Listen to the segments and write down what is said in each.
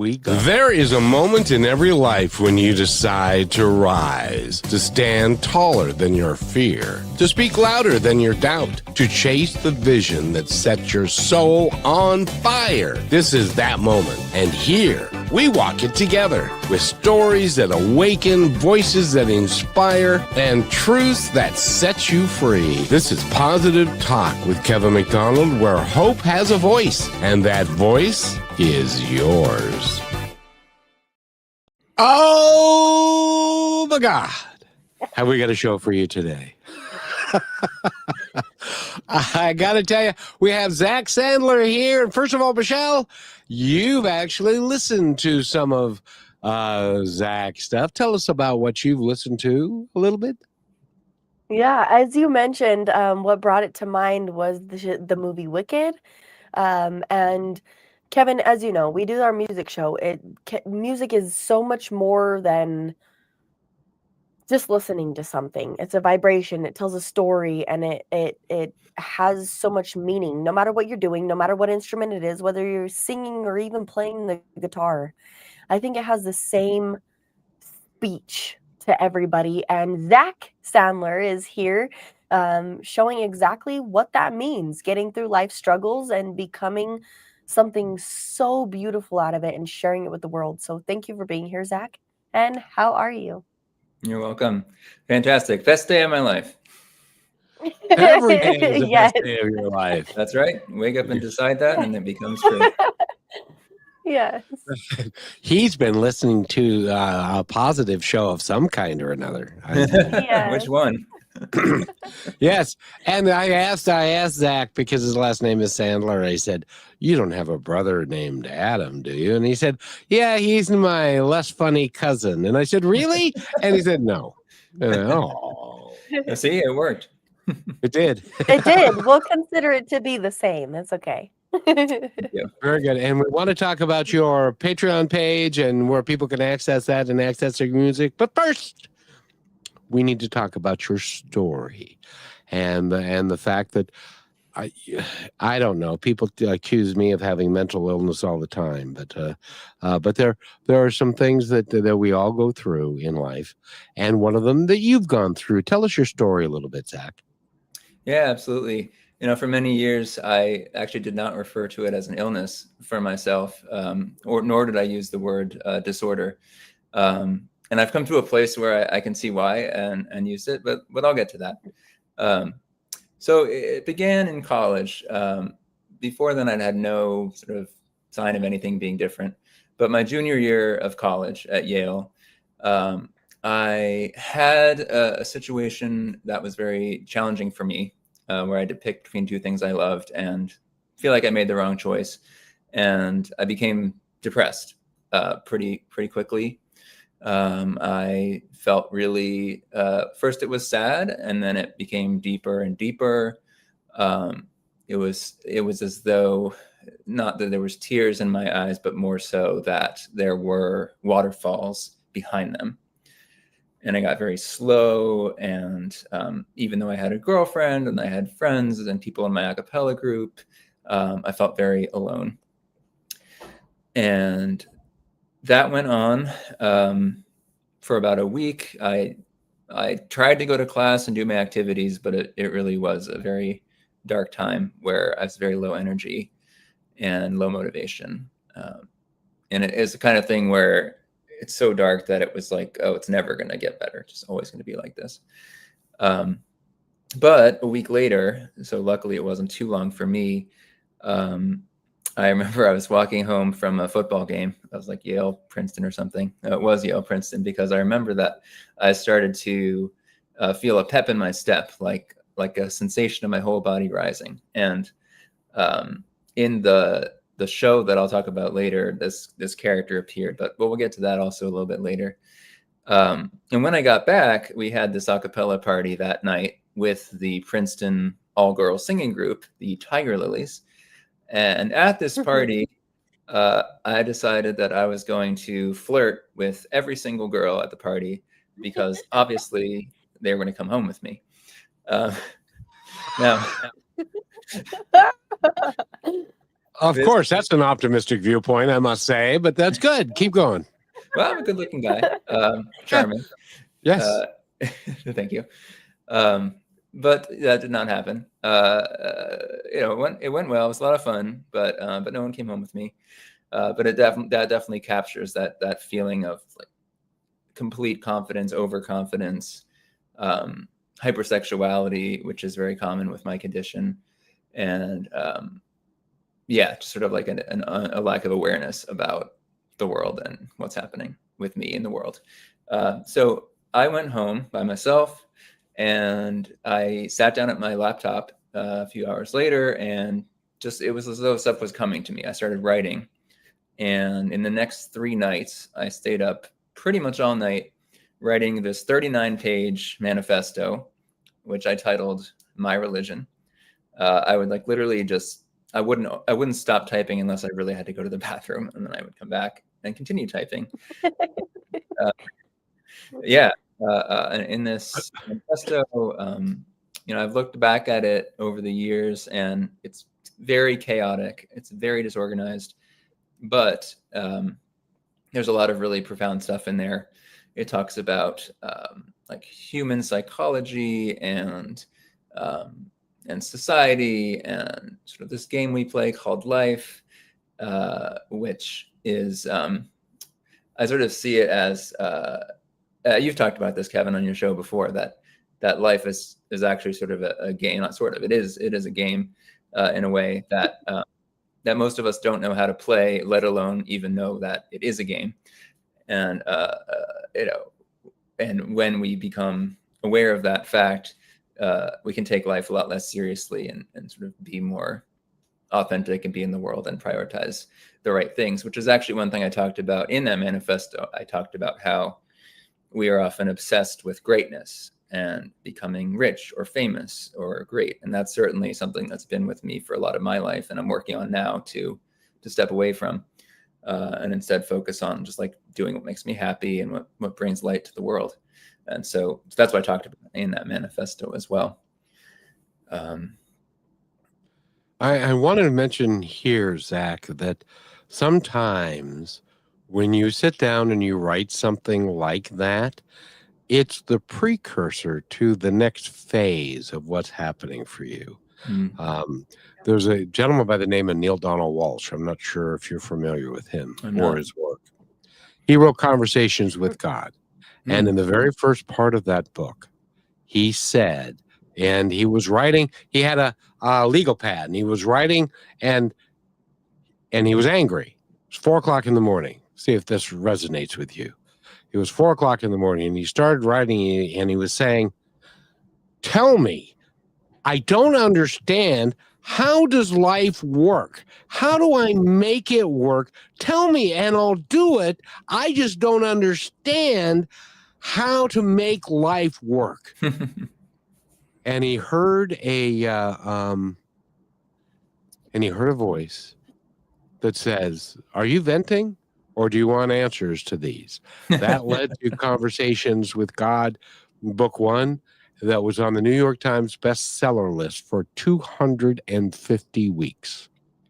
we go. There is a moment in every life when you decide to rise, to stand taller than your fear, to speak louder than your doubt, to chase the vision that sets your soul on fire. This is that moment. And here, we walk it together with stories that awaken, voices that inspire, and truths that set you free. This is Positive Talk with Kevin McDonald, where hope has a voice, and that voice is yours. Oh my God. Have we got a show for you today? I got to tell you, we have Zak Sandler here. And first of all, Michelle, you've actually listened to some of Zak's stuff. Tell us about what you've listened to a little bit. Yeah, as you mentioned, what brought it to mind was the movie Wicked. And Kevin, as you know, we do our music show. Music is so much more than just listening to something. It's a vibration. It tells a story, and it has so much meaning. No matter what you're doing, no matter what instrument it is, whether you're singing or even playing the guitar, I think it has the same speech to everybody. And Zak Sandler is here, showing exactly what that means, getting through life struggles and becoming something so beautiful out of it and sharing it with the world. So thank you for being here, Zak. And how are you? You're welcome. Fantastic. Best day of my life. Every day is the best day of your life. That's right. Wake up and decide that, and it becomes true. Yes. He's been listening to a positive show of some kind or another. Which one? Yes. And I asked Zak, because his last name is Sandler. I said, "You don't have a brother named Adam, do you?" And he said, "Yeah, he's my less funny cousin." And I said, "Really?" And he said, "No." Oh. See, it worked. It did. It did. We'll consider it to be the same. That's okay. Yeah, very good. And we want to talk about your Patreon page and where people can access that and access your music. But first, we need to talk about your story and the fact that I don't know. People accuse me of having mental illness all the time, but there are some things that we all go through in life, and one of them that you've gone through. Tell us your story a little bit, Zak. Yeah, absolutely. For many years, I actually did not refer to it as an illness for myself, nor did I use the word disorder. And I've come to a place where I can see why and use it, but I'll get to that. So it began in college. Before then, I'd had no sort of sign of anything being different. But my junior year of college at Yale, I had a situation that was very challenging for me, where I had to pick between two things I loved and feel like I made the wrong choice. And I became depressed pretty quickly. I felt really, first it was sad, and then it became deeper and deeper. It was as though, not that there was tears in my eyes, but more so that there were waterfalls behind them. And I got very slow. And even though I had a girlfriend and I had friends and people in my a cappella group, I felt very alone. And that went on for about a week. I tried to go to class and do my activities, but it really was a very dark time where I was very low energy and low motivation. And it is the kind of thing where it's so dark that it was like, oh, it's never going to get better. It's always going to be like this. But a week later, so luckily it wasn't too long for me, I remember I was walking home from a football game. I was like Yale, Princeton or something. It was Yale, Princeton, because I remember that I started to feel a pep in my step, like a sensation of my whole body rising. And in the show that I'll talk about later, this character appeared, but we'll get to that also a little bit later. And when I got back, we had this a cappella party that night with the Princeton all-girls singing group, the Tiger Lilies. And at this party, I decided that I was going to flirt with every single girl at the party, because obviously they were going to come home with me. Now, Of course, that's an optimistic viewpoint, I must say, but that's good. Keep going. Well, I'm a good-looking guy, charming. Yes. Thank you. But that did not happen. It went well. It was a lot of fun, but no one came home with me. But that definitely captures that feeling of like complete confidence, overconfidence, hypersexuality, which is very common with my condition, and just sort of like a lack of awareness about the world and what's happening with me in the world. So I went home by myself, and I sat down at my laptop a few hours later, and it was as though stuff was coming to me. I started writing, and in the next 3 nights, I stayed up pretty much all night writing this 39-page manifesto, which I titled "My Religion." I would like literally I wouldn't stop typing unless I really had to go to the bathroom, and then I would come back and continue typing. In this manifesto, I've looked back at it over the years, and it's very chaotic. It's very disorganized, but there's a lot of really profound stuff in there. It talks about like human psychology and society, and sort of this game we play called life, which is I sort of see it as you've talked about this, Kevin, on your show before, that life is actually sort of a game. Not sort of, it is a game in a way that most of us don't know how to play, let alone even know that it is a game. And and when we become aware of that fact, we can take life a lot less seriously and sort of be more authentic and be in the world and prioritize the right things, which is actually one thing I talked about in that manifesto. I talked about how we are often obsessed with greatness and becoming rich or famous or great. And that's certainly something that's been with me for a lot of my life, and I'm working on now to step away from and instead focus on just like doing what makes me happy and what brings light to the world. And so that's what I talked about in that manifesto as well. I wanted to mention here, Zach, that sometimes when you sit down and you write something like that, it's the precursor to the next phase of what's happening for you. There's a gentleman by the name of Neil Donald Walsh. I'm not sure if you're familiar with him or his work. He wrote Conversations with God. And in the very first part of that book, he said, and he was writing, he had a legal pad, and he was writing, and he was angry. It was 4:00 in the morning. See if this resonates with you. It was 4:00 in the morning, and he started writing, and he was saying, "Tell me, I don't understand. How does life work? How do I make it work? Tell me, and I'll do it. I just don't understand how to make life work." And he heard a voice that says, "Are you venting, or do you want answers to these?" That led to Conversations with God, book 1, that was on the New York Times bestseller list for 250 weeks.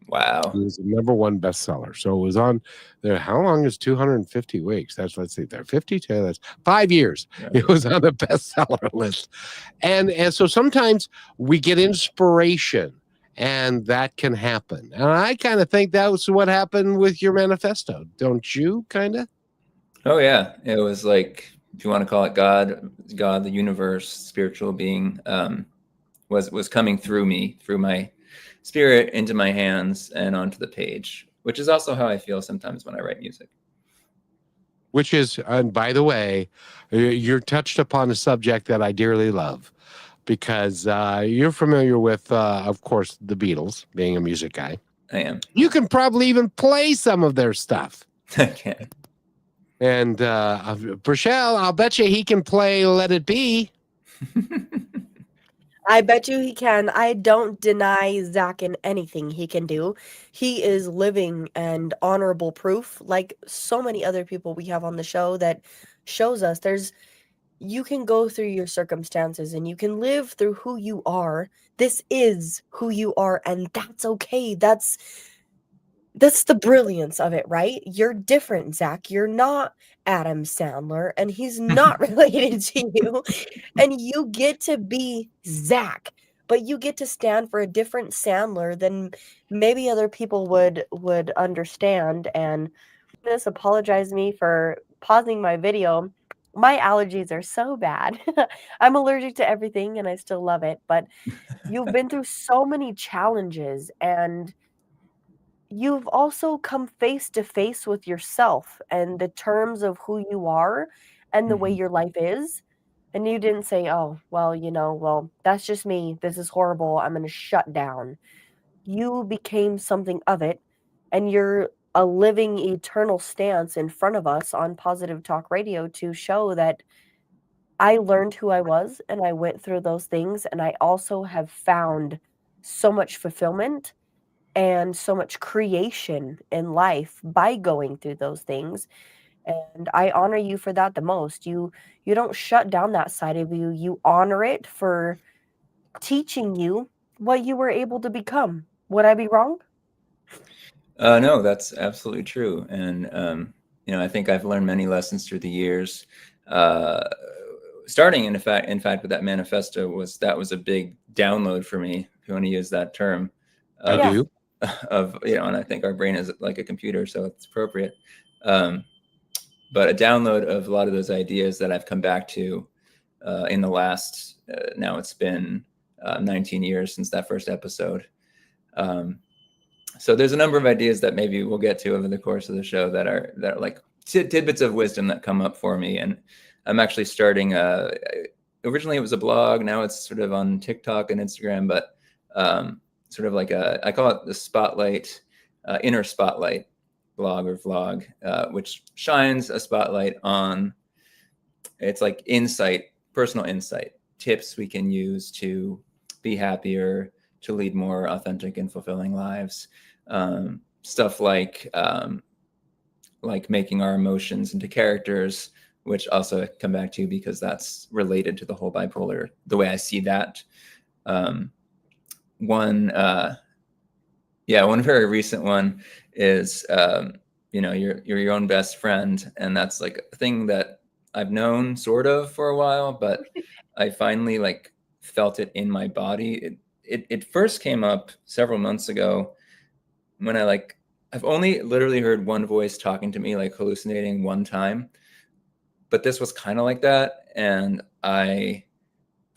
Wow. It was the #1 bestseller. So it was on there. How long is 250 weeks? Let's see there. 52, that's 5 years. Right. It was on the bestseller list. And so sometimes we get inspiration, and that can happen. And I kind of think that was what happened with your manifesto. Don't you, kind of? Oh, yeah. It was like, if you want to call it God, the universe, spiritual being, was coming through me, through my spirit, into my hands and onto the page, which is also how I feel sometimes when I write music. Which is, and by the way, you're touched upon a subject that I dearly love, because you're familiar with, of course, the Beatles, being a music guy. I am. You can probably even play some of their stuff. I can. And Burchell, I'll bet you he can play Let It Be. I bet you he can. I don't deny Zach in anything he can do. He is living and honorable proof, like so many other people we have on the show, that shows us you can go through your circumstances and you can live through who you are. This is who you are, and that's okay. That's the brilliance of it, right? You're different, Zach. You're not Adam Sandler, and he's not related to you. And you get to be Zach, but you get to stand for a different Sandler than maybe other people would understand. And just apologize me for pausing my video. My allergies are so bad. I'm allergic to everything and I still love it, but you've been through so many challenges, and you've also come face to face with yourself and the terms of who you are and the way Mhm. your life is. And you didn't say, oh, well, well, that's just me. This is horrible. I'm going to shut down. You became something of it. And you're a living, eternal stance in front of us on Positive Talk Radio to show that I learned who I was and I went through those things. And I also have found so much fulfillment and so much creation in life by going through those things, and I honor you for that the most. You don't shut down that side of you. You honor it for teaching you what you were able to become. Would I be wrong? No, that's absolutely true. And, I think I've learned many lessons through the years. Uh, Starting in fact, with that manifesto that was a big download for me, if you want to use that term, I Yeah. of, do. and I think our brain is like a computer, so it's appropriate. But a download of a lot of those ideas that I've come back to in the last, now it's been 19 years since that first episode. So there's a number of ideas that maybe we'll get to over the course of the show that are like tidbits of wisdom that come up for me. And I'm actually starting originally it was a blog, now it's sort of on TikTok and Instagram, but sort of like I call it the spotlight, inner spotlight blog or vlog, which shines a spotlight on, it's like insight, personal insight, tips we can use to be happier, to lead more authentic and fulfilling lives. Stuff like making our emotions into characters, which also come back to because that's related to the whole bipolar, the way I see that. One very recent one is, you're your own best friend. And that's like a thing that I've known sort of for a while, but I finally like felt it in my body. It first came up several months ago when I've only literally heard one voice talking to me, like hallucinating one time, but this was kind of like that. And I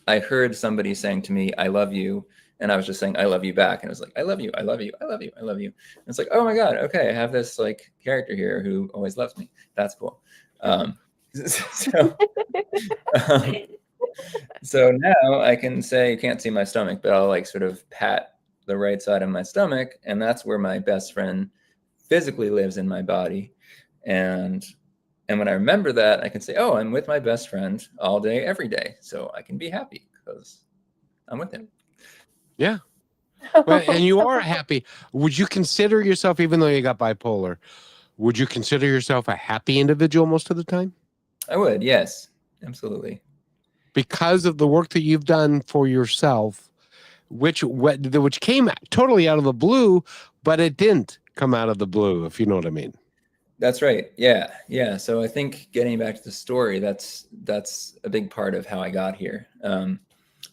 heard somebody saying to me, I love you. And I was just saying, I love you back. And it was like, I love you. I love you. I love you. I love you. And it's like, oh my God. Okay. I have this like character here who always loves me. That's cool. So, um, so now I can say, you can't see my stomach, but I'll like sort of pat the right side of my stomach. And that's where my best friend physically lives in my body. And when I remember that, I can say, oh, I'm with my best friend all day, every day. So I can be happy because I'm with him. Yeah. Well, and you are happy. Would you consider yourself, even though you got bipolar, would you consider yourself a happy individual most of the time? I would, yes, absolutely. Because of the work that you've done for yourself, which came totally out of the blue, but it didn't come out of the blue, if you know what I mean. That's right. Yeah. So I think getting back to the story, that's a big part of how I got here.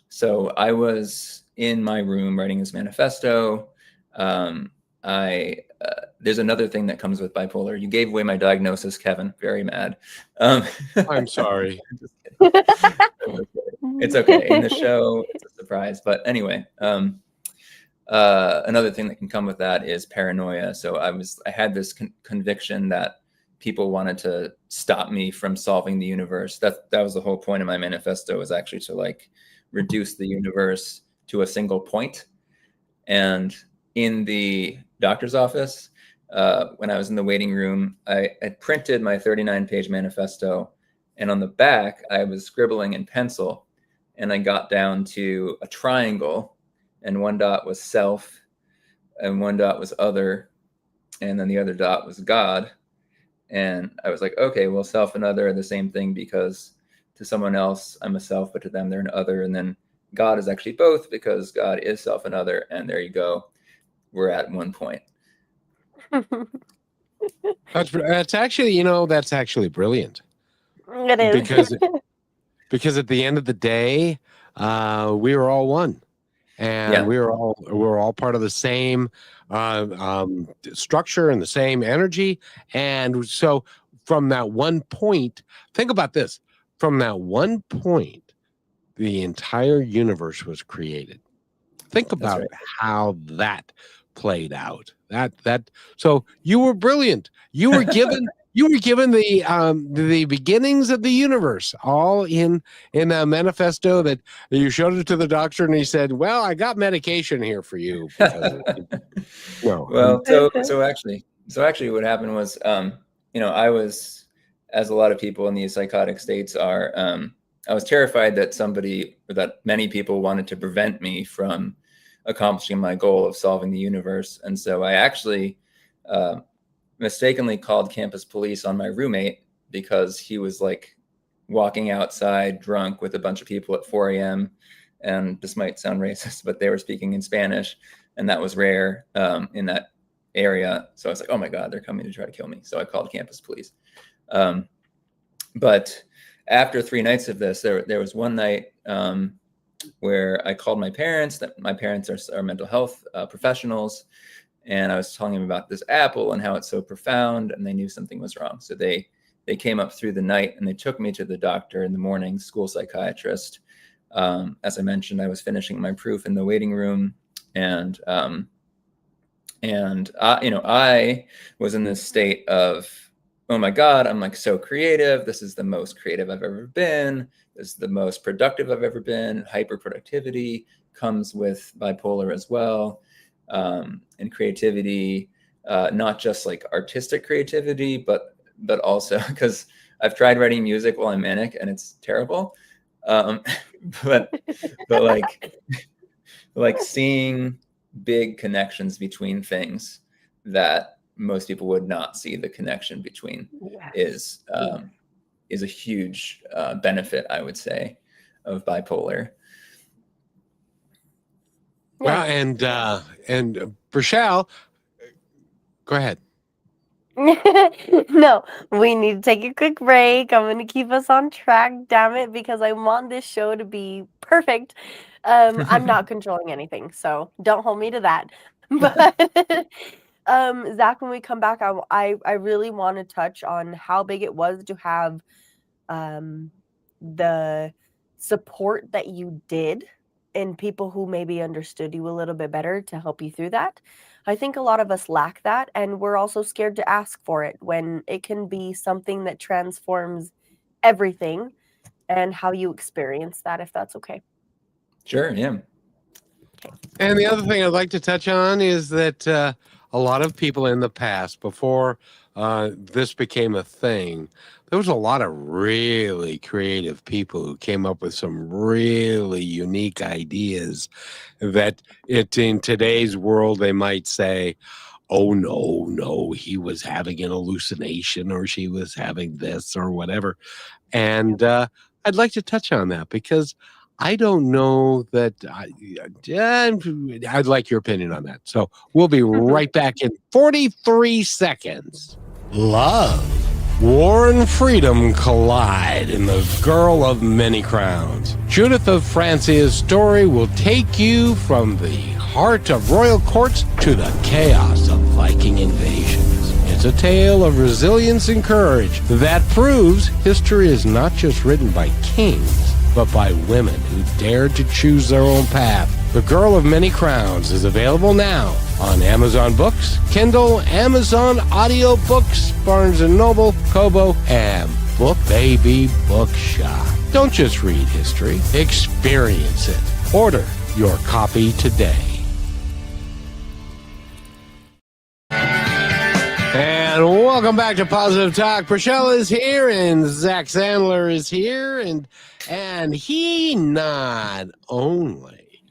So I was in my room writing this manifesto. There's another thing that comes with bipolar. You gave away my diagnosis, Kevin. Very mad. I'm sorry. It's okay. In the show, it's a surprise. But anyway, another thing that can come with that is paranoia. So I had this conviction that people wanted to stop me from solving the universe. That was the whole point of my manifesto, was actually to like reduce the universe to a single point. And in the doctor's office, when I was in the waiting room, I printed my 39-page manifesto, and on the back I was scribbling in pencil, and I got down to a triangle, and one dot was self, and one dot was other, and then the other dot was God. And I was like, okay, well, self and other are the same thing, because to someone else I'm a self, but to them they're an other. And then God is actually both, because God is self and other. And there you go. We're at one point. That's actually, that's actually brilliant. It is. Because at the end of the day, we were all one, and Yeah. we're all part of the same structure and the same energy. And so, from that one point, think about this: from that one point, the entire universe was created. Think about right. how that played out. So you were brilliant. You were given the beginnings of the universe, all in a manifesto that you showed it to the doctor, and he said, "Well, I got medication here for you." Because, Well, so actually, what happened was, I was, as a lot of people in these psychotic states are, I was terrified that many people wanted to prevent me from accomplishing my goal of solving the universe. And so I actually mistakenly called campus police on my roommate because he was like walking outside drunk with a bunch of people at 4 a.m. And this might sound racist, but they were speaking in Spanish, and that was rare in that area. So I was like, oh my God, they're coming to try to kill me. So I called campus police. But after 3 nights of this, there was one night where I called my parents. That my parents are mental health professionals, and I was telling them about this apple and how it's so profound, and they knew something was wrong. So they came up through the night, and they took me to the doctor in the morning, school psychiatrist. As I mentioned, I was finishing my proof in the waiting room, and I was in this state of, oh my God, I'm like so creative. This is the most creative I've ever been. This is the most productive I've ever been. Hyperproductivity comes with bipolar as well. And creativity, not just like artistic creativity, but also because I've tried writing music while I'm manic and it's terrible. But like seeing big connections between things that most people would not see the connection between is a huge benefit, I would say, of bipolar. Well, and Rochelle, go ahead. No, we need to take a quick break. I'm going to keep us on track, damn it, because I want this show to be perfect. I'm not controlling anything, so don't hold me to that. But Zach, when we come back, I really want to touch on how big it was to have the support that you did and people who maybe understood you a little bit better to help you through that. I think a lot of us lack that, and we're also scared to ask for it when it can be something that transforms everything and how you experience that, if that's okay. Sure, yeah. Okay. And the other thing I'd like to touch on is that a lot of people in the past, before this became a thing, there was a lot of really creative people who came up with some really unique ideas that in today's world, they might say, oh, no, he was having an hallucination or she was having this or whatever. And I'd like to touch on that because I don't know that I'd like your opinion on that. So we'll be right back in 43 seconds. Love, war, and freedom collide in The Girl of Many Crowns. Judith of Francia's story will take you from the heart of royal courts to the chaos of Viking invasions. It's a tale of resilience and courage that proves history is not just written by kings, but by women who dared to choose their own path. The Girl of Many Crowns is available now on Amazon Books, Kindle, Amazon Audiobooks, Barnes & Noble, Kobo, and Book Baby Bookshop. Don't just read history, experience it. Order your copy today. And welcome back to Positive Talk. Priscilla is here and Zak Sandler is here, and he not only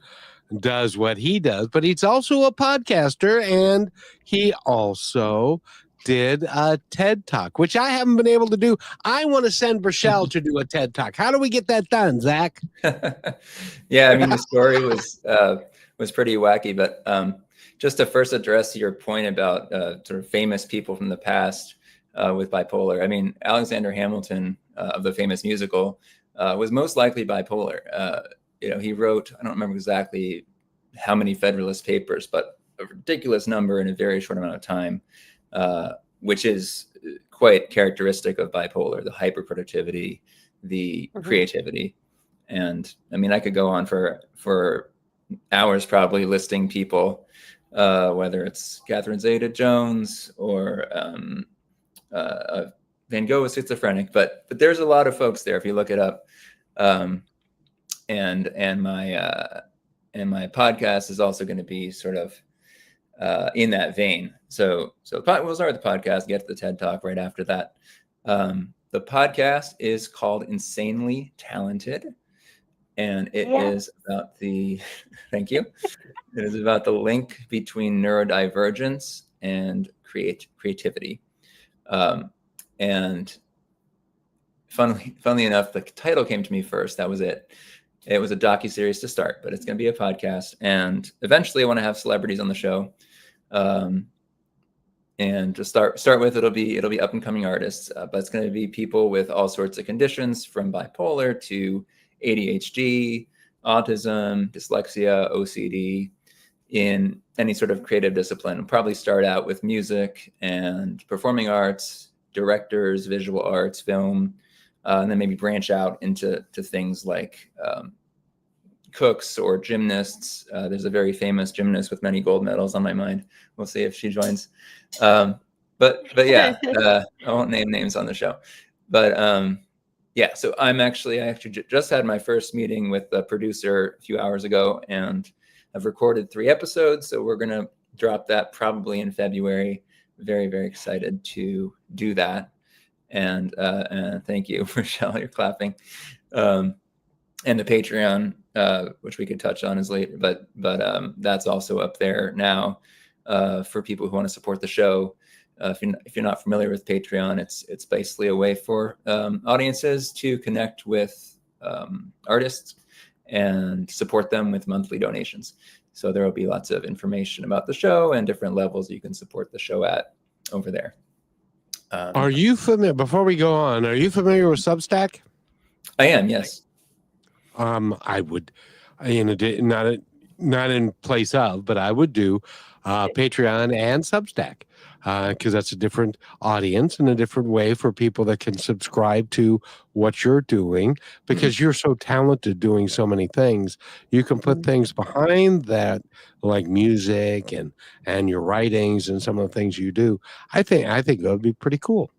does what he does, but he's also a podcaster, and he also did a TED Talk, which I haven't been able to do. I want to send Rochelle to do a TED Talk. How do we get that done, Zach? Yeah, I mean, the story was pretty wacky, but just to first address your point about sort of famous people from the past with bipolar. I mean, Alexander Hamilton of the famous musical was most likely bipolar. He wrote, I don't remember exactly how many Federalist Papers, but a ridiculous number in a very short amount of time, which is quite characteristic of bipolar, the hyperproductivity, the creativity. And I mean, I could go on for hours probably listing people, whether it's Catherine Zeta-Jones or Van Gogh was schizophrenic, but there's a lot of folks there if you look it up. And my podcast is also going to be sort of in that vein. So we'll start with the podcast, get to the TED Talk right after that. The podcast is called Insanely Talented, and it is about thank you. It is about the link between neurodivergence and creativity. And funnily enough, the title came to me first. That was it. It was a docuseries to start, but it's going to be a podcast. And eventually I want to have celebrities on the show. And to start with, it'll be up and coming artists, but it's going to be people with all sorts of conditions, from bipolar to ADHD, autism, dyslexia, OCD, in any sort of creative discipline. We'll probably start out with music and performing arts, directors, visual arts, film, and then maybe branch out into things like cooks or gymnasts. There's a very famous gymnast with many gold medals on my mind. We'll see if she joins. But yeah, I won't name names on the show. But yeah, so I actually just had my first meeting with the producer a few hours ago, and I've recorded 3 episodes. So we're going to drop that probably in February. Very, very excited to do that. And thank you, Rochelle, you're clapping. And the Patreon, which we could touch on is later, but that's also up there now for people who want to support the show. If you're not familiar with Patreon, it's basically a way for audiences to connect with artists and support them with monthly donations. So there will be lots of information about the show and different levels you can support the show at over there. Are you familiar, before we go on, are you familiar with Substack? I am, yes. I would, not in place of, but I would do Patreon and Substack, because that's a different audience and a different way for people that can subscribe to what you're doing, because you're so talented doing so many things. You can put things behind that, like music and your writings and some of the things you do. I think that would be pretty cool.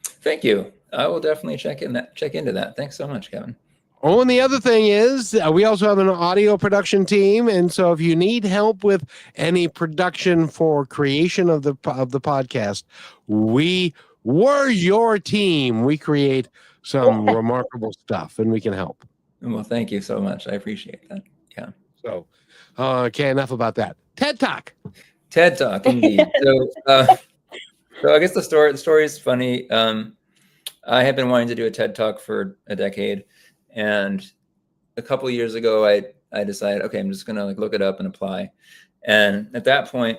Thank you. I will definitely check into that. Thanks so much, Kevin. Oh, and the other thing is, we also have an audio production team, and so if you need help with any production for creation of the podcast, we're your team. We create some remarkable stuff, and we can help. Well, thank you so much. I appreciate that. Yeah. So, okay, enough about that. TED Talk. TED Talk, indeed. So I guess the story is funny. I have been wanting to do a TED Talk for a decade. And a couple of years ago, I decided, okay, I'm just going to look it up and apply. And at that point,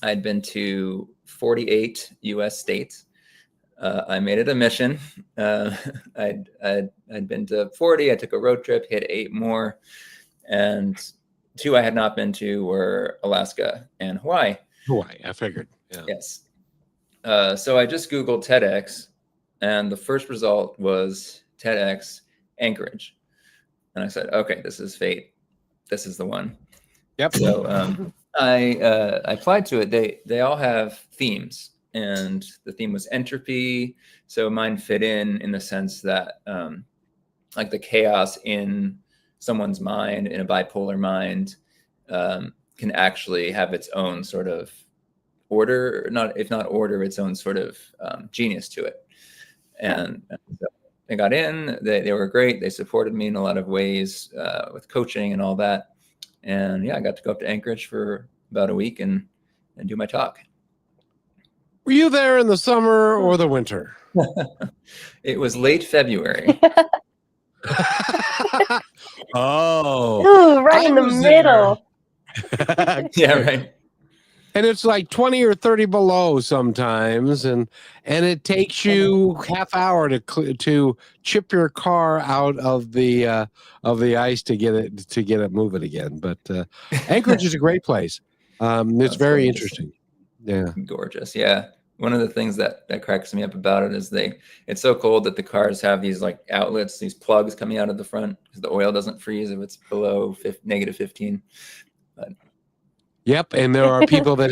I'd been to 48 U.S. states. I made it a mission. I'd been to 40. I took a road trip, hit 8 more. And 2 I had not been to were Alaska and Hawaii. Hawaii, I figured. Yeah. Yes. So I just Googled TEDx, and the first result was TEDx Anchorage. And I said, okay, this is fate. This is the one. Yep. So I applied to it. They all have themes, and the theme was entropy. So mine fit in the sense that like the chaos in someone's mind, in a bipolar mind, can actually have its own sort of order, if not order, its own sort of genius to it. And so I got in. They were great. They supported me in a lot of ways with coaching and all that. And yeah, I got to go up to Anchorage for about a week and do my talk. Were you there in the summer or the winter? It was late February. Oh. Ooh, right in the middle. Yeah, right. And it's like 20 or 30 below sometimes, and it takes you half hour to chip your car out of the ice to get it moving again. But Anchorage is a great place. It's very interesting. Yeah, gorgeous. Yeah. One of the things that cracks me up about it is it's so cold that the cars have these like outlets, these plugs coming out of the front because the oil doesn't freeze if it's below negative 15. But yep, and there are people that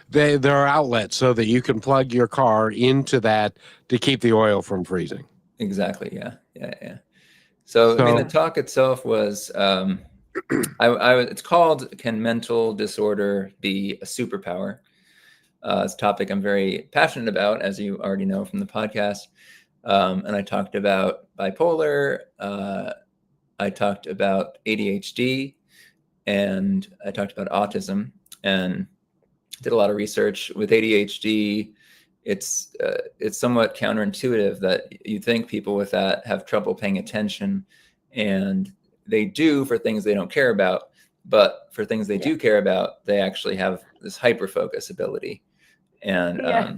there are outlets so that you can plug your car into that to keep the oil from freezing. exactly. Yeah. So I mean, the talk itself was, it's called "Can Mental Disorder Be a Superpower?" It's a topic I'm very passionate about, as you already know from the podcast. And I talked about bipolar. I talked about ADHD. And I talked about autism and did a lot of research with ADHD. It's somewhat counterintuitive that you think people with that have trouble paying attention, and they do for things they don't care about. But for things they do care about, they actually have this hyper focus ability. And I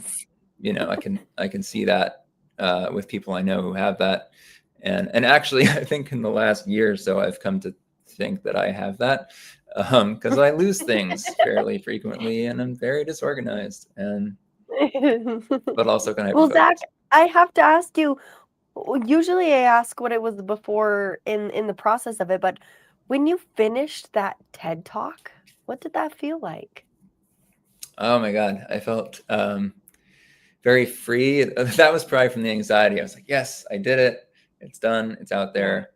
can see that with people I know who have that. And actually, I think in the last year or so, I've come to think that I have that because I lose things fairly frequently, and I'm very disorganized, but also kind of well, Zach, I have to ask you. Usually, I ask what it was before in the process of it, but when you finished that TED Talk, what did that feel like? Oh my God, I felt very free. That was probably from the anxiety. I was like, yes, I did it. It's done. It's out there.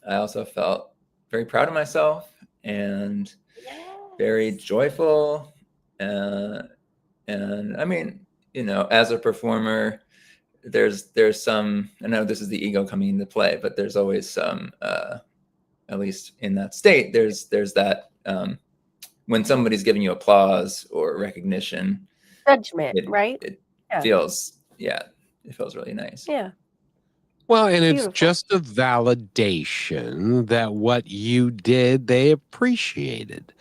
I also felt very proud of myself and very joyful. And I mean, as a performer, there's some, I know this is the ego coming into play, but there's always some, at least in that state, there's that, when somebody's giving you applause or recognition, judgment, right? It feels really nice. Yeah. Well, and it's just a validation that what you did, they appreciated.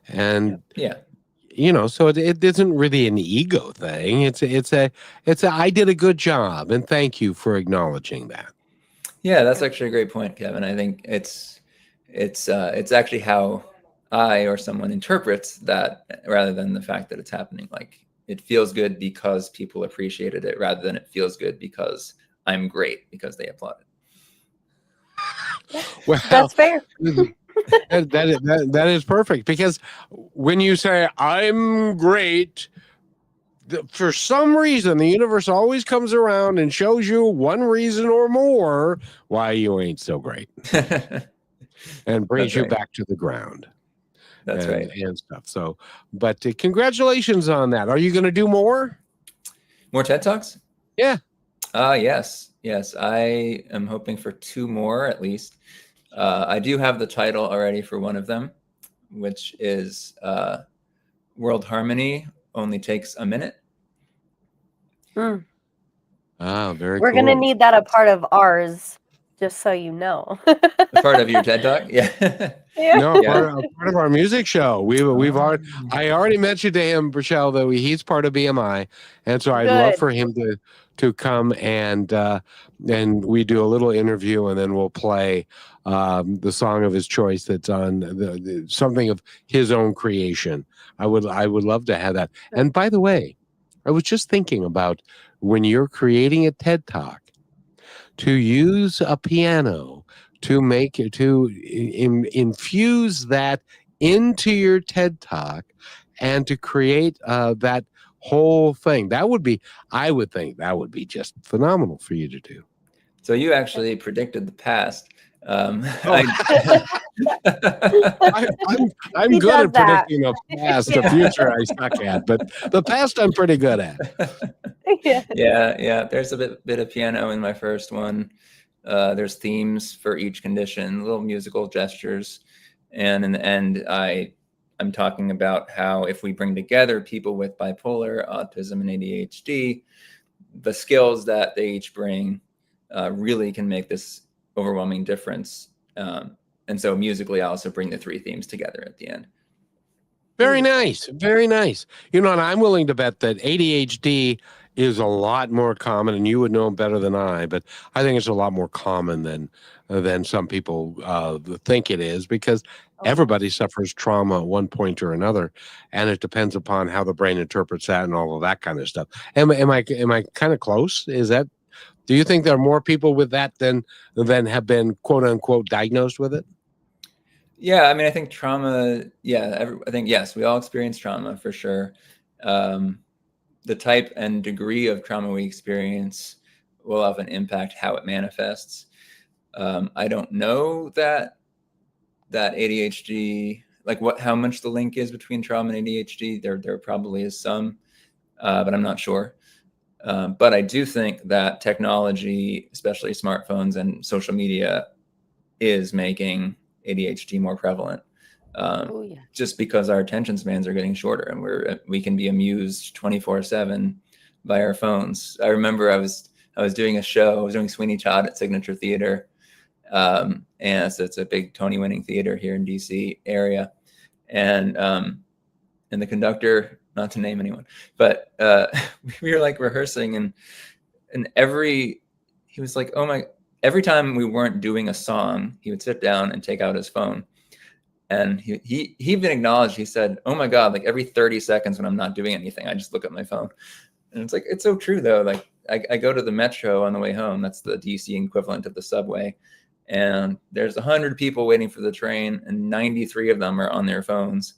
And so it isn't really an ego thing. It's a I did a good job, and thank you for acknowledging that. Yeah, that's actually a great point, Kevin. I think it's actually how I or someone interprets that rather than the fact that it's happening. Like, it feels good because people appreciated it rather than it feels good because I'm great because they applauded. Well, that's fair. that is perfect, because when you say I'm great, for some reason the universe always comes around and shows you one reason or more why you ain't so great and brings you back to the ground. That's right. And stuff. So, but congratulations on that. Are you going to do more TED Talks? Yeah. Yes. I am hoping for 2 more at least. I do have the title already for one of them, which is World Harmony Only Takes a Minute. Oh, very We're cool. going to need that a part of ours, just so you know. A part of your TED Talk? Yeah. No, part of our music show. I already mentioned to him, Rochelle, that he's part of BMI, and so I'd love for him to come and we do a little interview, and then we'll play the song of his choice that's on something of his own creation. I would love to have that. And by the way, I was just thinking about when you're creating a TED Talk, to use a piano to infuse that into your TED Talk and to create that whole thing. I would think that would be just phenomenal for you to do. So you actually predicted the past. I'm good at predicting the past. The future I suck at, but the past I'm pretty good at. Yeah. There's a bit of piano in my first one. There's themes for each condition, little musical gestures, and in the end, I'm talking about how if we bring together people with bipolar, autism, and ADHD, the skills that they each bring really can make this overwhelming difference. And so musically, I also bring the 3 themes together at the end. Very nice. Very nice. You know, and I'm willing to bet that ADHD is a lot more common, and you would know better than I, but I think it's a lot more common than some people think it is, because Oh, everybody suffers trauma at one point or another, and it depends upon how the brain interprets that and all of that kind of stuff. Am I kind of close? Is that, do you think there are more people with that than have been quote unquote diagnosed with it? Yeah, I mean, I think trauma. Yeah, I think yes, we all experience trauma for sure. The type and degree of trauma we experience will often impact how it manifests. I don't know that ADHD, like how much the link is between trauma and ADHD. There probably is some, but I'm not sure. But I do think that technology, especially smartphones and social media, is making ADHD more prevalent. yeah. Just because our attention spans are getting shorter, and we can be amused 24/7 by our phones. I remember I was doing a show. I was doing Sweeney Todd at Signature Theater, and it's a big Tony-winning theater here in DC area, and the conductor, not to name anyone, but we were like rehearsing, and he was like, every time we weren't doing a song, he would sit down and take out his phone. And he even acknowledged, he said, "Oh my God, like every 30 seconds when I'm not doing anything, I just look at my phone." And it's like, it's so true though. Like I go to the metro on the way home. That's the DC equivalent of the subway. And there's 100 people waiting for the train, and 93 of them are on their phones.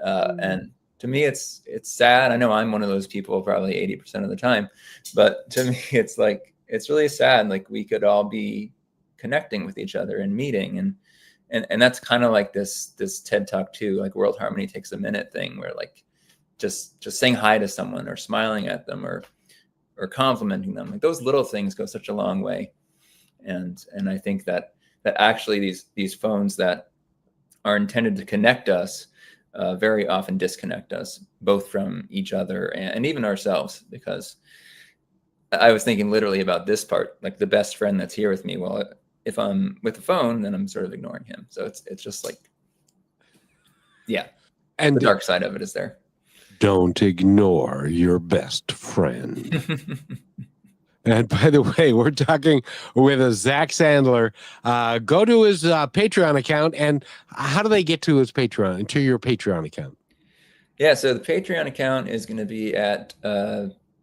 And to me, it's sad. I know I'm one of those people probably 80% of the time, but to me, it's like, it's really sad. Like we could all be connecting with each other and meeting, and that's kind of like this TED Talk too, like World Harmony Takes a Minute thing, where like just saying hi to someone, or smiling at them, or complimenting them, like those little things go such a long way. And I think that actually these phones that are intended to connect us very often disconnect us, both from each other and even ourselves, because I was thinking literally about this part, like the best friend that's here with me. Well, if I'm with the phone, then I'm sort of ignoring him. So it's just like, yeah. And the dark side of it is there. Don't ignore your best friend. And by the way, we're talking with Zak Sandler. Go to his Patreon account. And how do they get to his Patreon, to your Patreon account? Yeah, so the Patreon account is going to be at,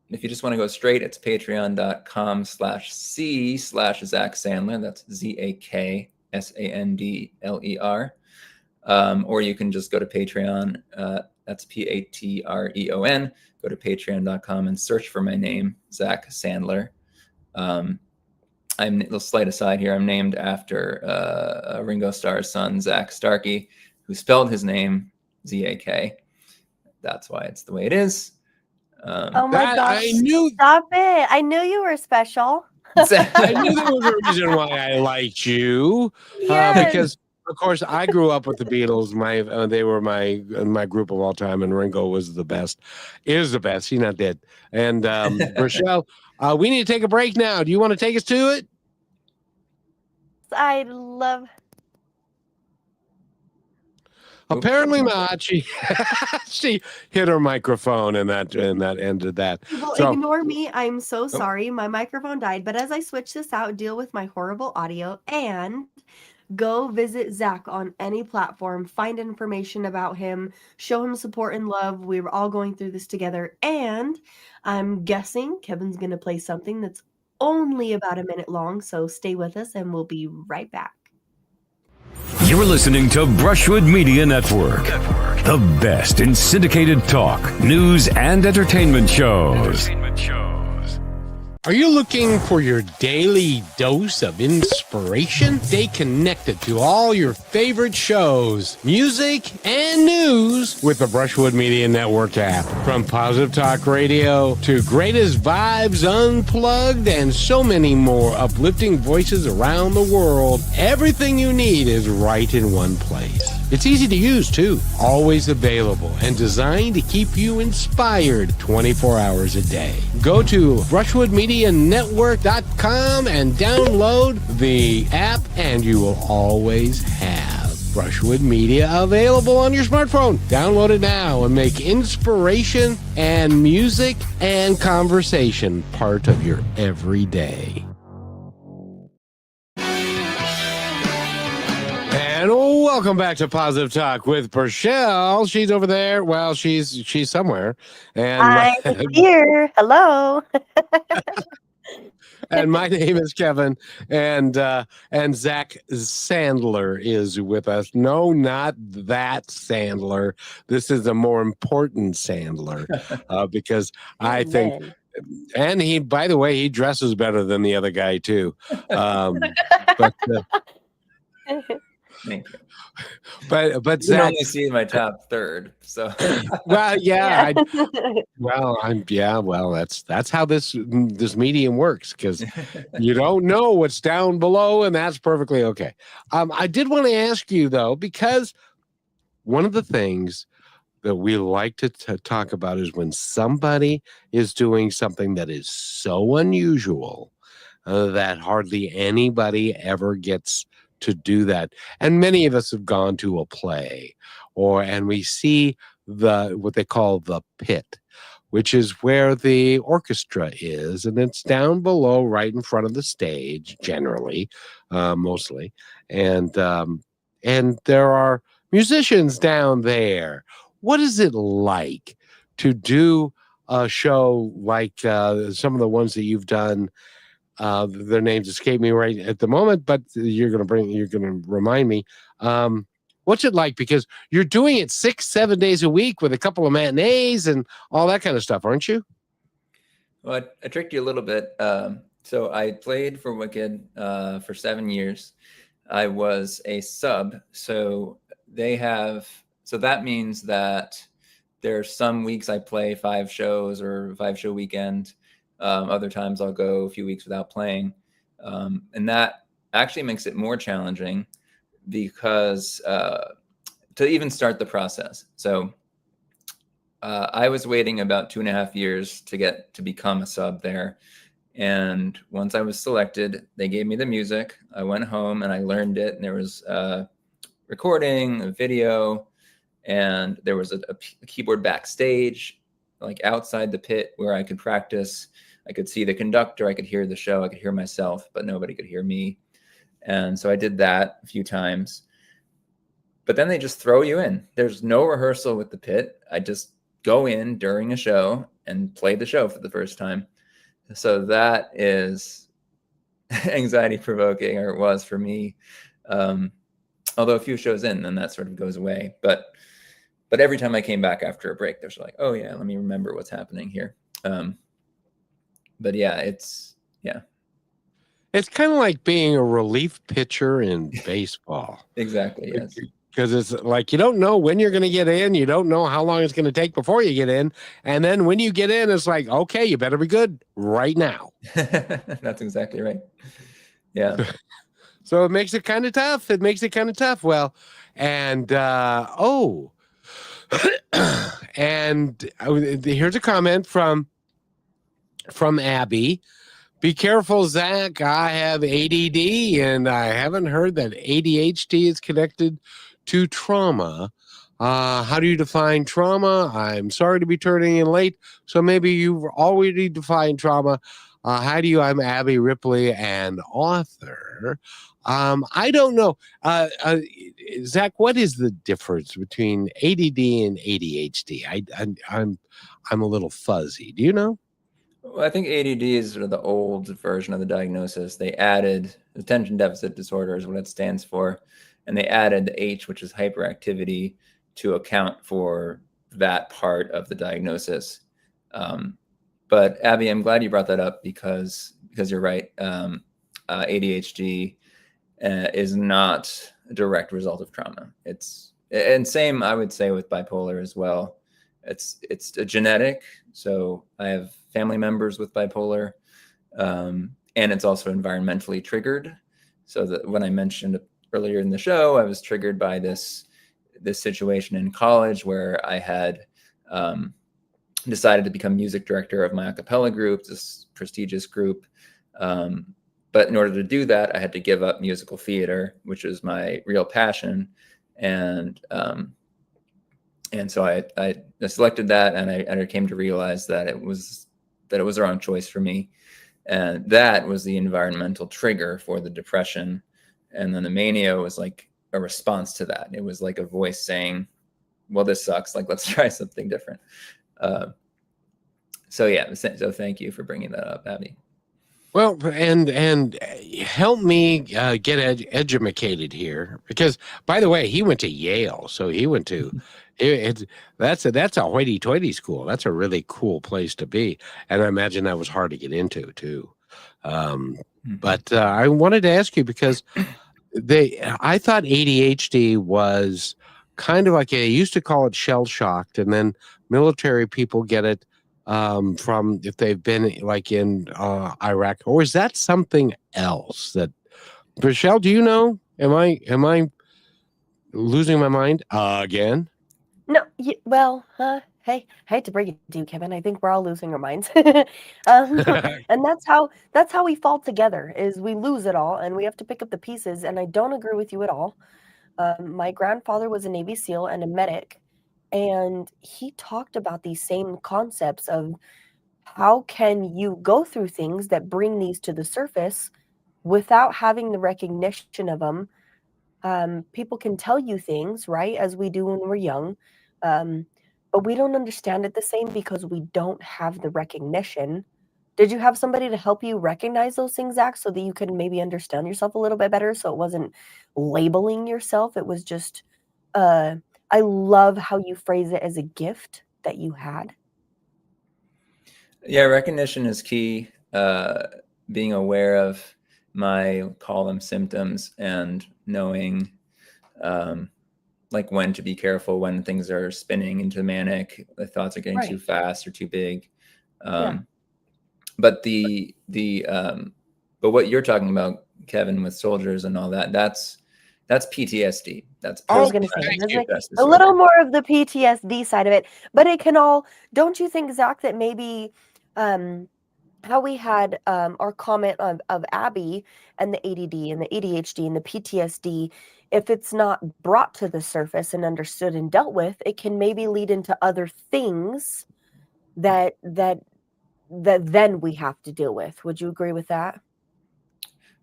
if you just want to go straight, it's patreon.com/c/Zak Sandler. That's ZAKSANDLER. Or you can just go to Patreon. That's PATREON. Go to patreon.com and search for my name, Zak Sandler. A slight aside here, I'm named after Ringo Starr's son, Zak Starkey, who spelled his name ZAK. That's why it's the way it is. Oh my gosh! I knew. Stop it! I knew you were special. I knew there was a reason why I liked you. Yes. Because of course I grew up with the Beatles. They were my group of all time, and Ringo was the best. Is the best. He's not dead. And Rochelle, we need to take a break now. Do you want to take us to it? I love. Apparently not. She hit her microphone, and that ended that. People So- ignore me. I'm so sorry. My microphone died. But as I switch this out, deal with my horrible audio, and go visit Zak on any platform. Find information about him. Show him support and love. We're all going through this together. And I'm guessing Kevin's going to play something that's only about a minute long. So stay with us, and we'll be right back. You're listening to Brushwood Media Network, the best in syndicated talk, news, and entertainment shows. Are you looking for your daily dose of inspiration? Stay connected to all your favorite shows, music, and news with the Brushwood Media Network app. From Positive Talk Radio to Greatest Vibes Unplugged and so many more uplifting voices around the world, everything you need is right in one place. It's easy to use, too. Always available and designed to keep you inspired 24 hours a day. Go to brushwoodmedianetwork.com and download the app, and you will always have Brushwood Media available on your smartphone. Download it now and make inspiration and music and conversation part of your everyday. And welcome back to Positive Talk with Purcell. She's over there. Well, she's somewhere. And I'm here. Hello. and my name is Kevin, and Zak Sandler is with us. No, not that Sandler. This is a more important Sandler, because I think, Amen. and he, by the way, he dresses better than the other guy too. But Thank you. but You can Zak, only see my top third, so well, yeah, Yeah. well, that's how this medium works, because you don't know what's down below, and that's perfectly okay. I did want to ask you though, because one of the things that we like to talk about is when somebody is doing something that is so unusual that hardly anybody ever gets to do that. And many of us have gone to a play, and we see what they call the pit, which is where the orchestra is, and it's down below right in front of the stage, generally, mostly. And there are musicians down there. What is it like to do a show like some of the ones that you've done? Their names escape me right at the moment, but you're going to remind me. What's it like? Because you're doing it 6-7 days a week with a couple of matinees and all that kind of stuff, aren't you? well, I tricked you a little bit. So I played for Wicked for 7 years. I was a sub, so that means that there's some weeks I play 5 shows or 5-show weekend. Other times I'll go a few weeks without playing. And that actually makes it more challenging because to even start the process. So I was waiting about 2.5 years to become a sub there. And once I was selected, they gave me the music. I went home and I learned it. And there was a recording, a video, and there was a keyboard backstage, like outside the pit, where I could practice. I could see the conductor, I could hear the show, I could hear myself, but nobody could hear me. And so I did that a few times. But then they just throw you in. There's no rehearsal with the pit. I just go in during a show and play the show for the first time. So that is anxiety provoking, or it was for me. Although a few shows in, then that sort of goes away. But every time I came back after a break, there's like, oh yeah, let me remember what's happening here. But yeah, it's kind of like being a relief pitcher in baseball. Exactly, yes. Because it's like you don't know when you're going to get in. You don't know how long it's going to take before you get in. And then when you get in, it's like, okay, you better be good right now. That's exactly right. Yeah. So it makes it kind of tough. Well, and and here's a comment from Abby. Be careful, Zak. I have ADD, and I haven't heard that ADHD is connected to trauma. How do you define trauma? I'm sorry to be turning in late, so maybe you've already defined trauma. How do you? I'm Abby Ripley, an author. I don't know. Zak, what is the difference between ADD and ADHD? I'm a little fuzzy. Do you know? Well, I think ADD is sort of the old version of the diagnosis. They added attention deficit disorder is what it stands for. And they added the H, which is hyperactivity, to account for that part of the diagnosis. But Abby, I'm glad you brought that up because you're right. ADHD is not a direct result of trauma. And same, I would say, with bipolar as well. It's a genetic. So I have family members with bipolar, and it's also environmentally triggered. So that when I mentioned earlier in the show, I was triggered by this situation in college where I had decided to become music director of my a cappella group, this prestigious group. But in order to do that, I had to give up musical theater, which is my real passion. And so I selected that, and I came to realize that it was the wrong choice for me. And that was the environmental trigger for the depression. And then the mania was like a response to that. It was like a voice saying, well, this sucks. Like, let's try something different. So thank you for bringing that up, Abby. Well, and help me get educated here, because, by the way, he went to Yale, so he went to that's a hoity-toity school. That's a really cool place to be, and I imagine that was hard to get into too. But I wanted to ask you, because I thought ADHD was kind of like, they used to call it shell shocked, and then military people get it from if they've been like in Iraq, or is that something else? That, Michelle, do you know? Am I losing my mind again? No, well, hey, I hate to break it to you, Kevin. I think we're all losing our minds, and that's how we fall together. Is we lose it all, and we have to pick up the pieces. And I don't agree with you at all. My grandfather was a Navy SEAL and a medic, and he talked about these same concepts of how can you go through things that bring these to the surface without having the recognition of them. People can tell you things, right, as we do when we're young, but we don't understand it the same because we don't have the recognition. Did you have somebody to help you recognize those things, Zach, so that you could maybe understand yourself a little bit better, so it wasn't labeling yourself? It was just, I love how you phrase it as a gift that you had. Yeah, recognition is key. Being aware of call them symptoms, and knowing like when to be careful when things are spinning into manic, the thoughts are getting too fast or too big. But but what you're talking about, Kevin, with soldiers and all that, that's PTSD. That's I was going to say, a little more of the PTSD side of it, but it can all, don't you think, Zach, that maybe how we had our comment of Abby and the ADD and the ADHD and the PTSD, if it's not brought to the surface and understood and dealt with, it can maybe lead into other things that then we have to deal with. Would you agree with that?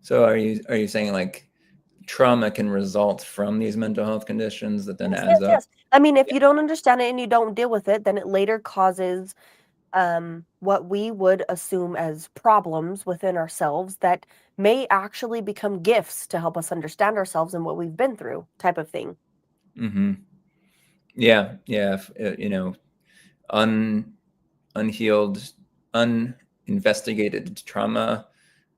So are you saying like trauma can result from these mental health conditions that then adds up? Yes. I mean, if you don't understand it and you don't deal with it, then it later causes what we would assume as problems within ourselves that may actually become gifts to help us understand ourselves and what we've been through, type of thing. Mm-hmm. Yeah. Unhealed, uninvestigated trauma,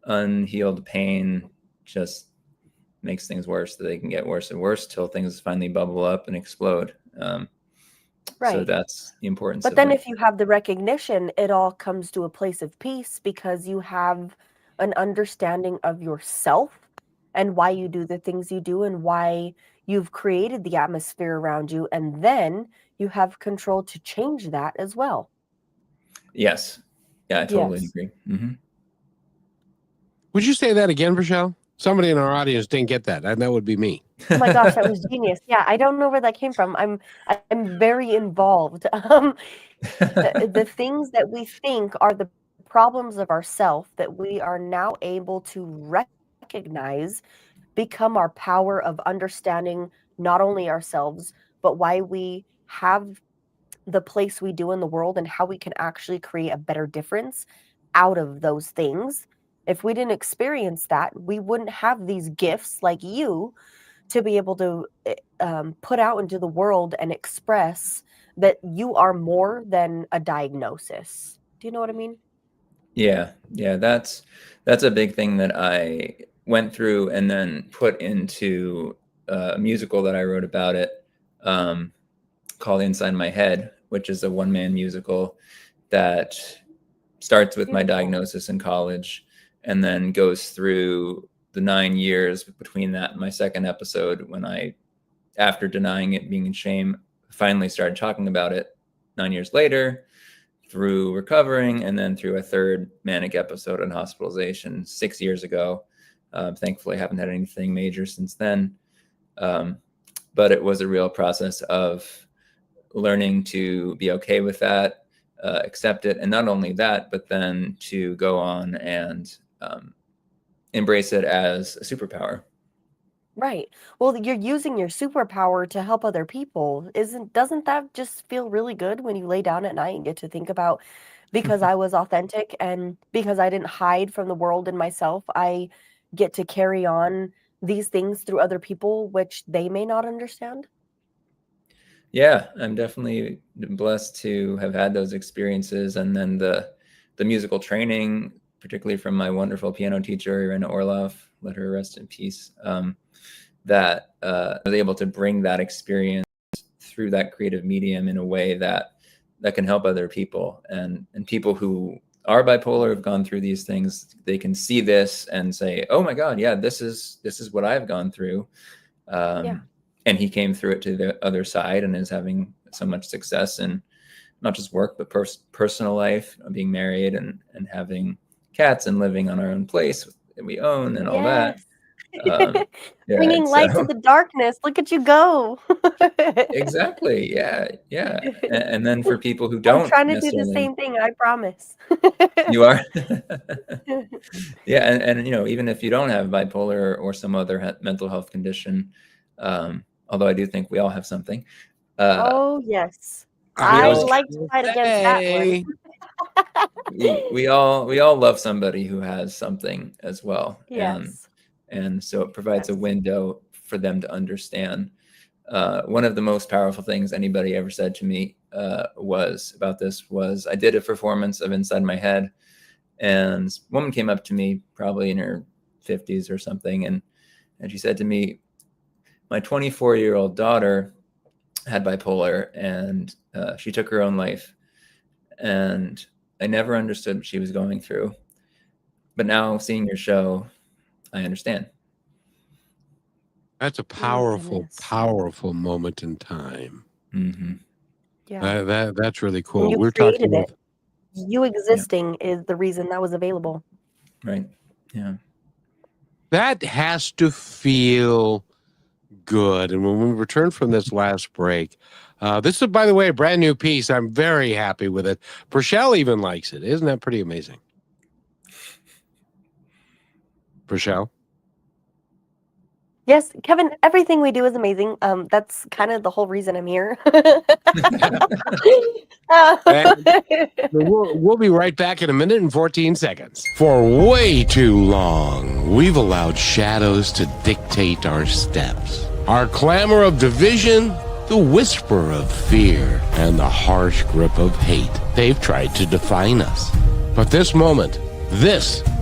unhealed pain just makes things worse. They can get worse and worse till things finally bubble up and explode. Right. So that's the importance. But then if you have the recognition, it all comes to a place of peace because you have an understanding of yourself and why you do the things you do and why you've created the atmosphere around you. And then you have control to change that as well. Yes. Yeah, I totally agree. Mm-hmm. Would you say that again, Rochelle? Somebody in our audience didn't get that. That would be me. Oh my gosh, that was genius. Yeah, I don't know where that came from. I'm very involved. The things that we think are the problems of ourself that we are now able to recognize become our power of understanding not only ourselves, but why we have the place we do in the world and how we can actually create a better difference out of those things. If we didn't experience that, we wouldn't have these gifts like you to be able to put out into the world and express that you are more than a diagnosis. Do you know what I mean? Yeah. That's a big thing that I went through and then put into a musical that I wrote about it called Inside My Head, which is a one-man musical that starts with my diagnosis in college and then goes through the 9 years between that and my second episode when I, after denying it, being in shame, finally started talking about it 9 years later through recovering and then through a third manic episode on hospitalization 6 years ago. Thankfully, I haven't had anything major since then. but it was a real process of learning to be okay with that, accept it, and not only that, but then to go on and embrace it as a superpower. Right. Well, you're using your superpower to help other people. Doesn't that just feel really good when you lay down at night and get to think about, because I was authentic and because I didn't hide from the world and myself, I get to carry on these things through other people, which they may not understand? Yeah, I'm definitely blessed to have had those experiences, and then the musical training, particularly from my wonderful piano teacher, Irina Orlov, let her rest in peace, that I was able to bring that experience through that creative medium in a way that can help other people, and people who are bipolar, have gone through these things, they can see this and say, oh my God, yeah, this is what I've gone through. Yeah. And he came through it to the other side and is having so much success in not just work, but personal life, being married and having cats and living on our own place that we own and all that. Yes. Yeah, Bringing light to the darkness. Look at you go. exactly. Yeah. And then for people who I'm don't trying to do the necessarily, same thing, I promise. you are. Yeah. And, even if you don't have bipolar or some other mental health condition, although I do think we all have something. Oh, yes. I I was like to gonna fight against that say, one. we all love somebody who has something as well. Yes. And so it provides a Yes. window for them to understand. One of the most powerful things anybody ever said to me was I did a performance of Inside My Head, and a woman came up to me, probably in her 50s or something, and she said to me, my 24-year-old daughter had bipolar, and she took her own life, and I never understood what she was going through, but now seeing your show, I understand. that's a Oh, powerful, goodness. powerful moment in time. Mm-hmm. Yeah. That's really And cool. you We're created talking it. with You existing is the reason that was available. Right. Yeah. that has to feel good. And when we return from this last break, this is, by the way, a brand new piece. I'm very happy with it. Rochelle even likes it. Isn't that pretty amazing? Rochelle? Yes, Kevin, everything we do is amazing. That's kind of the whole reason I'm here. And we'll be right back in a minute and 14 seconds. For way too long, we've allowed shadows to dictate our steps. Our clamor of division, the whisper of fear, and the harsh grip of hate. They've tried to define us. But this